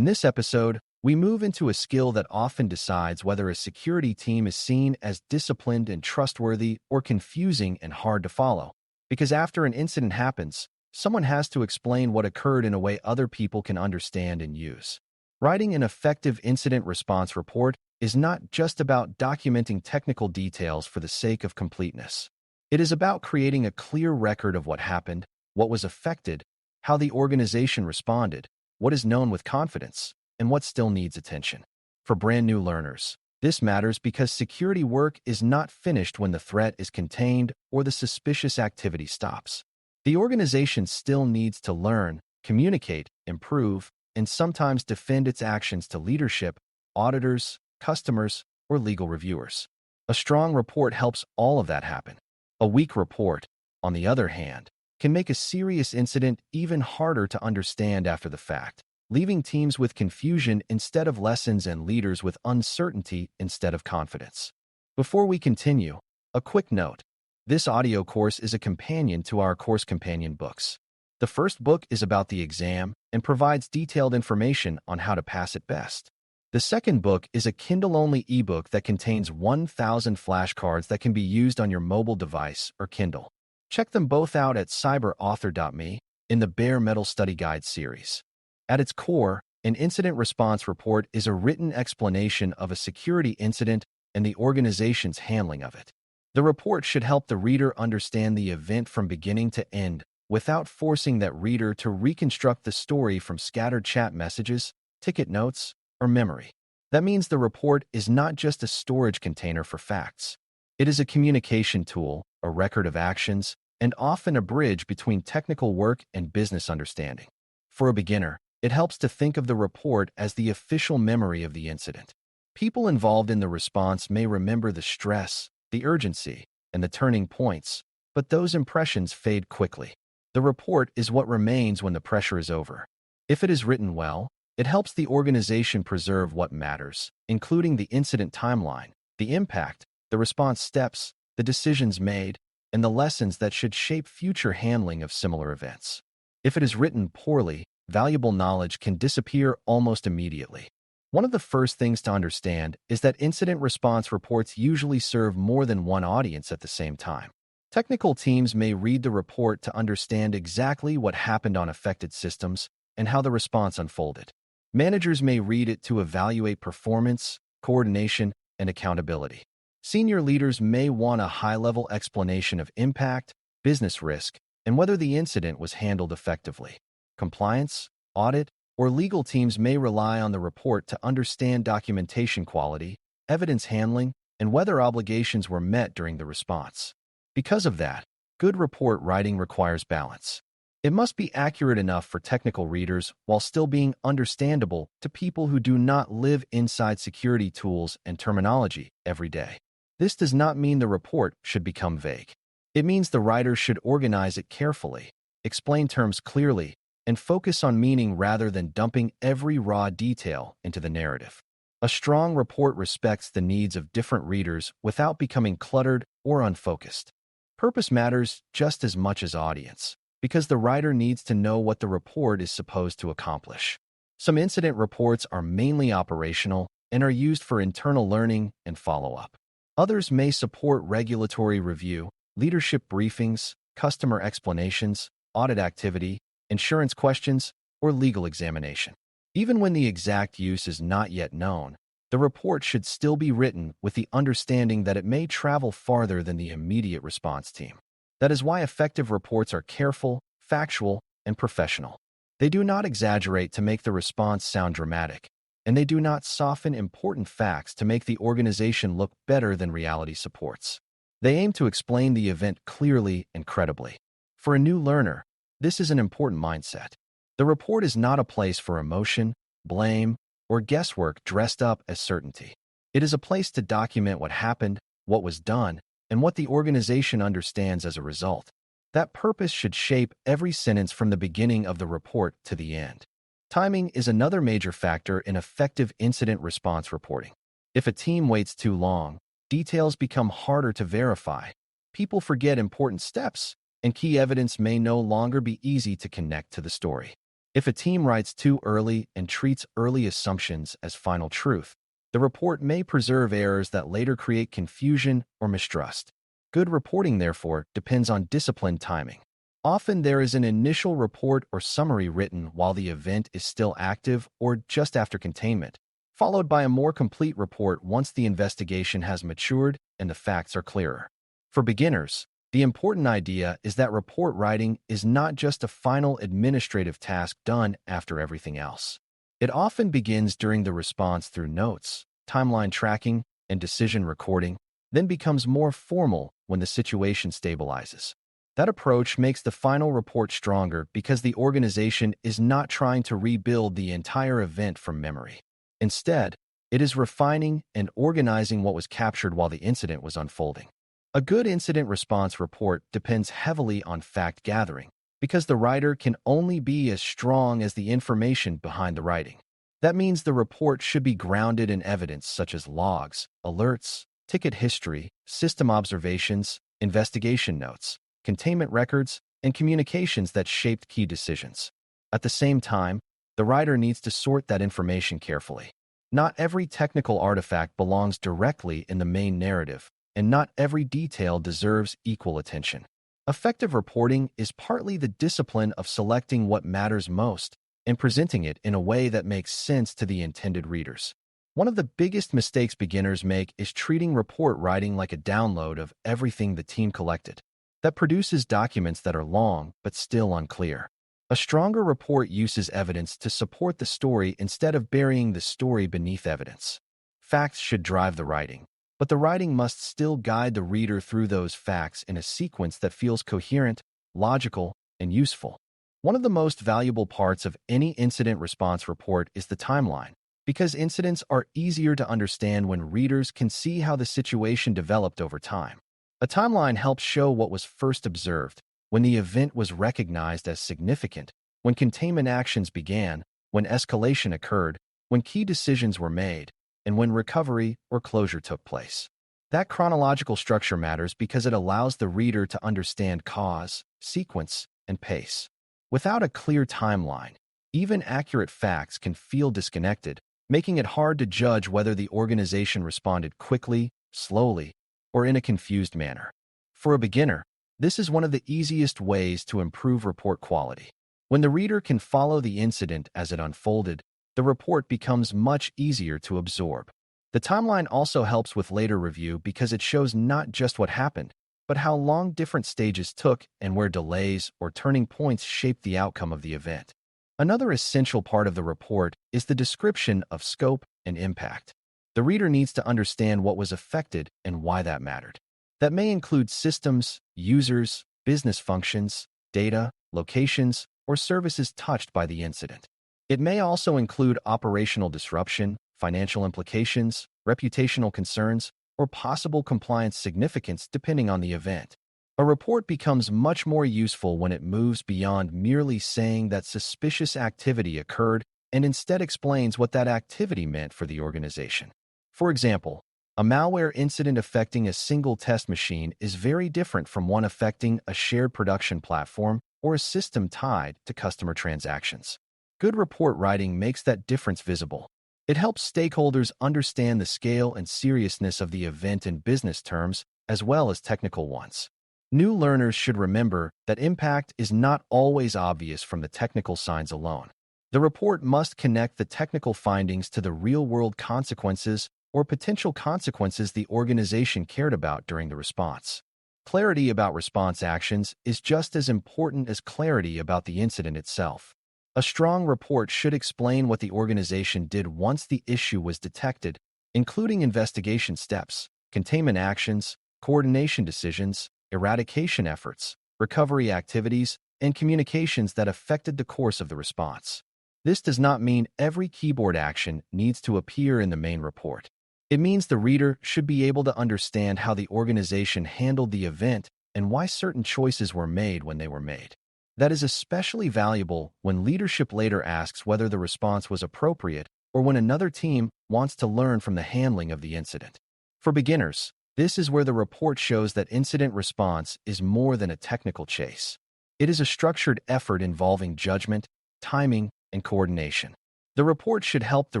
In this episode, we move into a skill that often decides whether a security team is seen as disciplined and trustworthy or confusing and hard to follow. Because after an incident happens, someone has to explain what occurred in a way other people can understand and use. Writing an effective incident response report is not just about documenting technical details for the sake of completeness. It is about creating a clear record of what happened, what was affected, how the organization responded, what is known with confidence, and what still needs attention. For brand new learners, this matters because security work is not finished when the threat is contained or the suspicious activity stops. The organization still needs to learn, communicate, improve, and sometimes defend its actions to leadership, auditors, customers, or legal reviewers. A strong report helps all of that happen. A weak report, on the other hand, can make a serious incident even harder to understand after the fact, leaving teams with confusion instead of lessons and leaders with uncertainty instead of confidence. Before we continue, a quick note. This audio course is a companion to our course companion books. The first book is about the exam and provides detailed information on how to pass it best. The second book is a Kindle-only ebook that contains 1,000 flashcards that can be used on your mobile device or Kindle. Check them both out at cyberauthor.me in the Bare Metal Study Guide series. At its core, an incident response report is a written explanation of a security incident and the organization's handling of it. The report should help the reader understand the event from beginning to end without forcing that reader to reconstruct the story from scattered chat messages, ticket notes, or memory. That means the report is not just a storage container for facts. It is a communication tool, a record of actions, and often a bridge between technical work and business understanding. For a beginner, it helps to think of the report as the official memory of the incident. People involved in the response may remember the stress, the urgency, and the turning points, but those impressions fade quickly. The report is what remains when the pressure is over. If it is written well, it helps the organization preserve what matters, including the incident timeline, the impact, the response steps, the decisions made, and the lessons that should shape future handling of similar events. If it is written poorly, valuable knowledge can disappear almost immediately. One of the first things to understand is that incident response reports usually serve more than one audience at the same time. Technical teams may read the report to understand exactly what happened on affected systems and how the response unfolded. Managers may read it to evaluate performance, coordination, and accountability. Senior leaders may want a high-level explanation of impact, business risk, and whether the incident was handled effectively. Compliance, audit, or legal teams may rely on the report to understand documentation quality, evidence handling, and whether obligations were met during the response. Because of that, good report writing requires balance. It must be accurate enough for technical readers while still being understandable to people who do not live inside security tools and terminology every day. This does not mean the report should become vague. It means the writer should organize it carefully, explain terms clearly, and focus on meaning rather than dumping every raw detail into the narrative. A strong report respects the needs of different readers without becoming cluttered or unfocused. Purpose matters just as much as audience, because the writer needs to know what the report is supposed to accomplish. Some incident reports are mainly operational and are used for internal learning and follow-up. Others may support regulatory review, leadership briefings, customer explanations, audit activity, insurance questions, or legal examination. Even when the exact use is not yet known, the report should still be written with the understanding that it may travel farther than the immediate response team. That is why effective reports are careful, factual, and professional. They do not exaggerate to make the response sound dramatic, and they do not soften important facts to make the organization look better than reality supports. They aim to explain the event clearly and credibly. For a new learner, this is an important mindset. The report is not a place for emotion, blame, or guesswork dressed up as certainty. It is a place to document what happened, what was done, and what the organization understands as a result. That purpose should shape every sentence from the beginning of the report to the end. Timing is another major factor in effective incident response reporting. If a team waits too long, details become harder to verify, people forget important steps, and key evidence may no longer be easy to connect to the story. If a team writes too early and treats early assumptions as final truth, the report may preserve errors that later create confusion or mistrust. Good reporting, therefore, depends on disciplined timing. Often there is an initial report or summary written while the event is still active or just after containment, followed by a more complete report once the investigation has matured and the facts are clearer. For beginners, the important idea is that report writing is not just a final administrative task done after everything else. It often begins during the response through notes, timeline tracking, and decision recording, then becomes more formal when the situation stabilizes. That approach makes the final report stronger because the organization is not trying to rebuild the entire event from memory. Instead, it is refining and organizing what was captured while the incident was unfolding. A good incident response report depends heavily on fact gathering because the writer can only be as strong as the information behind the writing. That means the report should be grounded in evidence such as logs, alerts, ticket history, system observations, investigation notes, containment records, and communications that shaped key decisions. At the same time, the writer needs to sort that information carefully. Not every technical artifact belongs directly in the main narrative, and not every detail deserves equal attention. Effective reporting is partly the discipline of selecting what matters most and presenting it in a way that makes sense to the intended readers. One of the biggest mistakes beginners make is treating report writing like a download of everything the team collected. That produces documents that are long but still unclear. A stronger report uses evidence to support the story instead of burying the story beneath evidence. Facts should drive the writing, but the writing must still guide the reader through those facts in a sequence that feels coherent, logical, and useful. One of the most valuable parts of any incident response report is the timeline, because incidents are easier to understand when readers can see how the situation developed over time. A timeline helps show what was first observed, when the event was recognized as significant, when containment actions began, when escalation occurred, when key decisions were made, and when recovery or closure took place. That chronological structure matters because it allows the reader to understand cause, sequence, and pace. Without a clear timeline, even accurate facts can feel disconnected, making it hard to judge whether the organization responded quickly, slowly, or in a confused manner. For a beginner, this is one of the easiest ways to improve report quality. When the reader can follow the incident as it unfolded, the report becomes much easier to absorb. The timeline also helps with later review because it shows not just what happened, but how long different stages took and where delays or turning points shaped the outcome of the event. Another essential part of the report is the description of scope and impact. The reader needs to understand what was affected and why that mattered. That may include systems, users, business functions, data, locations, or services touched by the incident. It may also include operational disruption, financial implications, reputational concerns, or possible compliance significance depending on the event. A report becomes much more useful when it moves beyond merely saying that suspicious activity occurred and instead explains what that activity meant for the organization. For example, a malware incident affecting a single test machine is very different from one affecting a shared production platform or a system tied to customer transactions. Good report writing makes that difference visible. It helps stakeholders understand the scale and seriousness of the event in business terms as well as technical ones. New learners should remember that impact is not always obvious from the technical signs alone. The report must connect the technical findings to the real-world consequences or potential consequences the organization cared about during the response. Clarity about response actions is just as important as clarity about the incident itself. A strong report should explain what the organization did once the issue was detected, including investigation steps, containment actions, coordination decisions, eradication efforts, recovery activities, and communications that affected the course of the response. This does not mean every keyboard action needs to appear in the main report. It means the reader should be able to understand how the organization handled the event and why certain choices were made when they were made. That is especially valuable when leadership later asks whether the response was appropriate or when another team wants to learn from the handling of the incident. For beginners, this is where the report shows that incident response is more than a technical chase. It is a structured effort involving judgment, timing, and coordination. The report should help the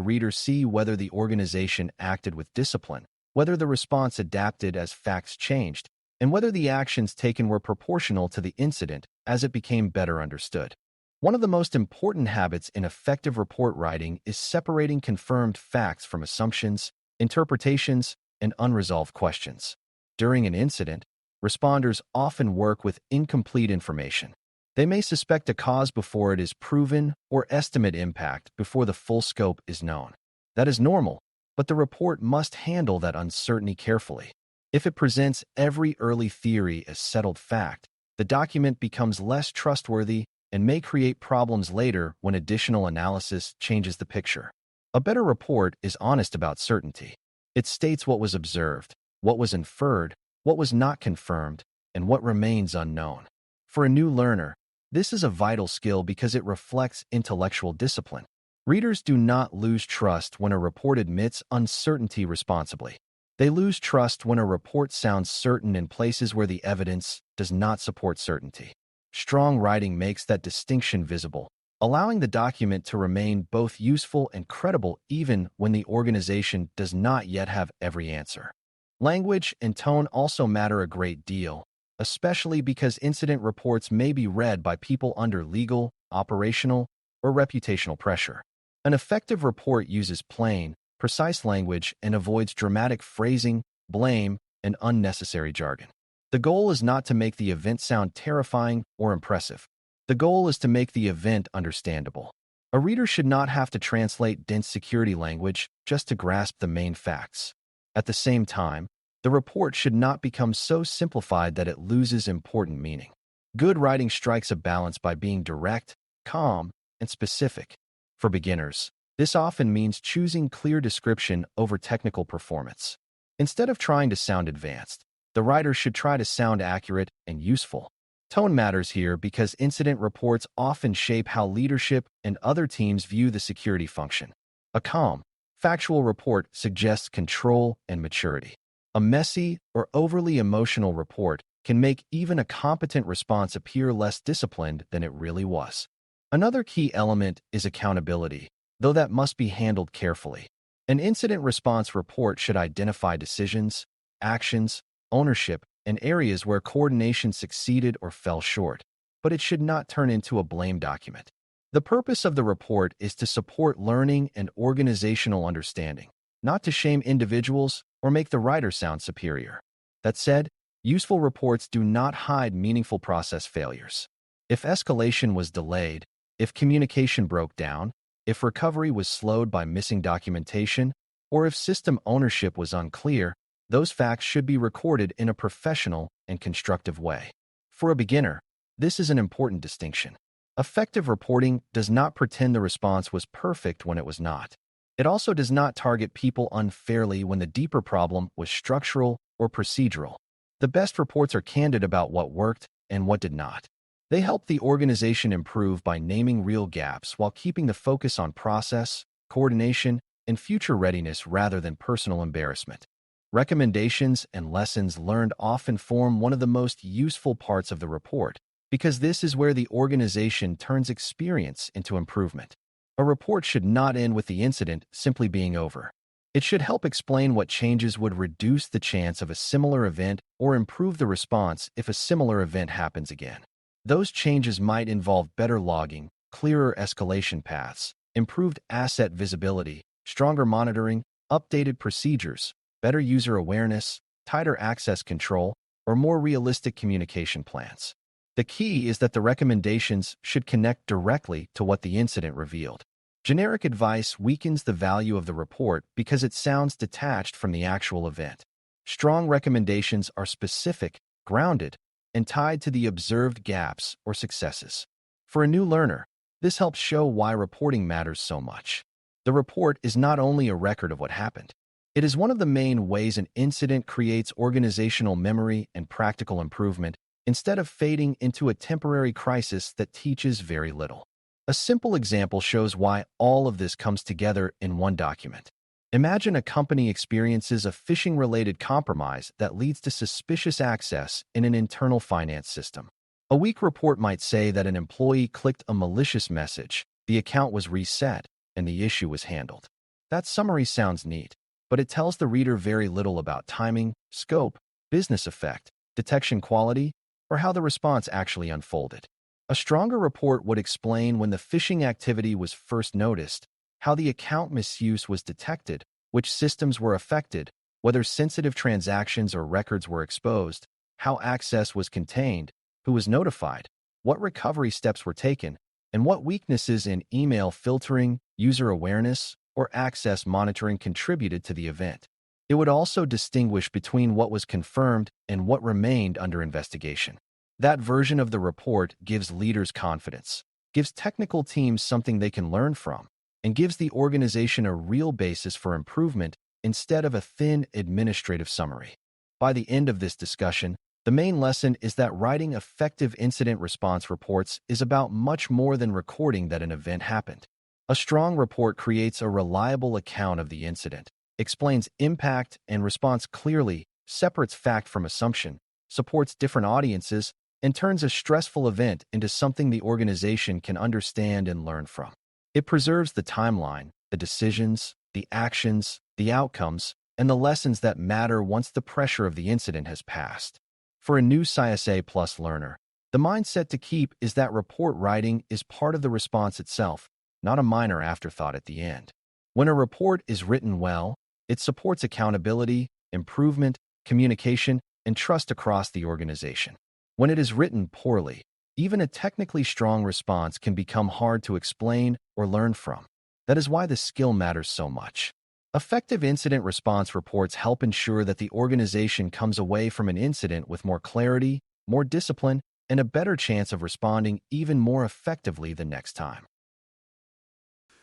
reader see whether the organization acted with discipline, whether the response adapted as facts changed, and whether the actions taken were proportional to the incident as it became better understood. One of the most important habits in effective report writing is separating confirmed facts from assumptions, interpretations, and unresolved questions. During an incident, responders often work with incomplete information. They may suspect a cause before it is proven or estimate impact before the full scope is known. That is normal, but the report must handle that uncertainty carefully. If it presents every early theory as settled fact, the document becomes less trustworthy and may create problems later when additional analysis changes the picture. A better report is honest about certainty. It states what was observed, what was inferred, what was not confirmed, and what remains unknown. For a new learner, this is a vital skill because it reflects intellectual discipline. Readers do not lose trust when a report admits uncertainty responsibly. They lose trust when a report sounds certain in places where the evidence does not support certainty. Strong writing makes that distinction visible, allowing the document to remain both useful and credible even when the organization does not yet have every answer. Language and tone also matter a great deal, especially because incident reports may be read by people under legal, operational, or reputational pressure. An effective report uses plain, precise language and avoids dramatic phrasing, blame, and unnecessary jargon. The goal is not to make the event sound terrifying or impressive. The goal is to make the event understandable. A reader should not have to translate dense security language just to grasp the main facts. At the same time, the report should not become so simplified that it loses important meaning. Good writing strikes a balance by being direct, calm, and specific. For beginners, this often means choosing clear description over technical performance. Instead of trying to sound advanced, the writer should try to sound accurate and useful. Tone matters here because incident reports often shape how leadership and other teams view the security function. A calm, factual report suggests control and maturity. A messy or overly emotional report can make even a competent response appear less disciplined than it really was. Another key element is accountability, though that must be handled carefully. An incident response report should identify decisions, actions, ownership, and areas where coordination succeeded or fell short, but it should not turn into a blame document. The purpose of the report is to support learning and organizational understanding, not to shame individuals or make the writer sound superior. That said, useful reports do not hide meaningful process failures. If escalation was delayed, if communication broke down, if recovery was slowed by missing documentation, or if system ownership was unclear, those facts should be recorded in a professional and constructive way. For a beginner, this is an important distinction. Effective reporting does not pretend the response was perfect when it was not. It also does not target people unfairly when the deeper problem was structural or procedural. The best reports are candid about what worked and what did not. They help the organization improve by naming real gaps while keeping the focus on process, coordination, and future readiness rather than personal embarrassment. Recommendations and lessons learned often form one of the most useful parts of the report, because this is where the organization turns experience into improvement. A report should not end with the incident simply being over. It should help explain what changes would reduce the chance of a similar event or improve the response if a similar event happens again. Those changes might involve better logging, clearer escalation paths, improved asset visibility, stronger monitoring, updated procedures, better user awareness, tighter access control, or more realistic communication plans. The key is that the recommendations should connect directly to what the incident revealed. Generic advice weakens the value of the report because it sounds detached from the actual event. Strong recommendations are specific, grounded, and tied to the observed gaps or successes. For a new learner, this helps show why reporting matters so much. The report is not only a record of what happened. It is one of the main ways an incident creates organizational memory and practical improvement instead of fading into a temporary crisis that teaches very little. A simple example shows why all of this comes together in one document. Imagine a company experiences a phishing-related compromise that leads to suspicious access in an internal finance system. A weak report might say that an employee clicked a malicious message, the account was reset, and the issue was handled. That summary sounds neat, but it tells the reader very little about timing, scope, business effect, detection quality, or how the response actually unfolded. A stronger report would explain when the phishing activity was first noticed, how the account misuse was detected, which systems were affected, whether sensitive transactions or records were exposed, how access was contained, who was notified, what recovery steps were taken, and what weaknesses in email filtering, user awareness, or access monitoring contributed to the event. It would also distinguish between what was confirmed and what remained under investigation. That version of the report gives leaders confidence, gives technical teams something they can learn from, and gives the organization a real basis for improvement instead of a thin administrative summary. By the end of this discussion, the main lesson is that writing effective incident response reports is about much more than recording that an event happened. A strong report creates a reliable account of the incident, explains impact and response clearly, separates fact from assumption, supports different audiences, and turns a stressful event into something the organization can understand and learn from. It preserves the timeline, the decisions, the actions, the outcomes, and the lessons that matter once the pressure of the incident has passed. For a new CySA Plus learner, the mindset to keep is that report writing is part of the response itself, not a minor afterthought at the end. When a report is written well, it supports accountability, improvement, communication, and trust across the organization. When it is written poorly, even a technically strong response can become hard to explain or learn from. That is why the skill matters so much. Effective incident response reports help ensure that the organization comes away from an incident with more clarity, more discipline, and a better chance of responding even more effectively the next time.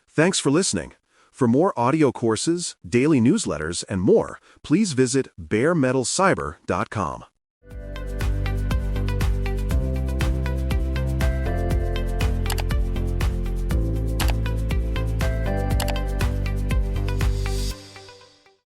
Thanks for listening. For more audio courses, daily newsletters, and more, please visit baremetalcyber.com.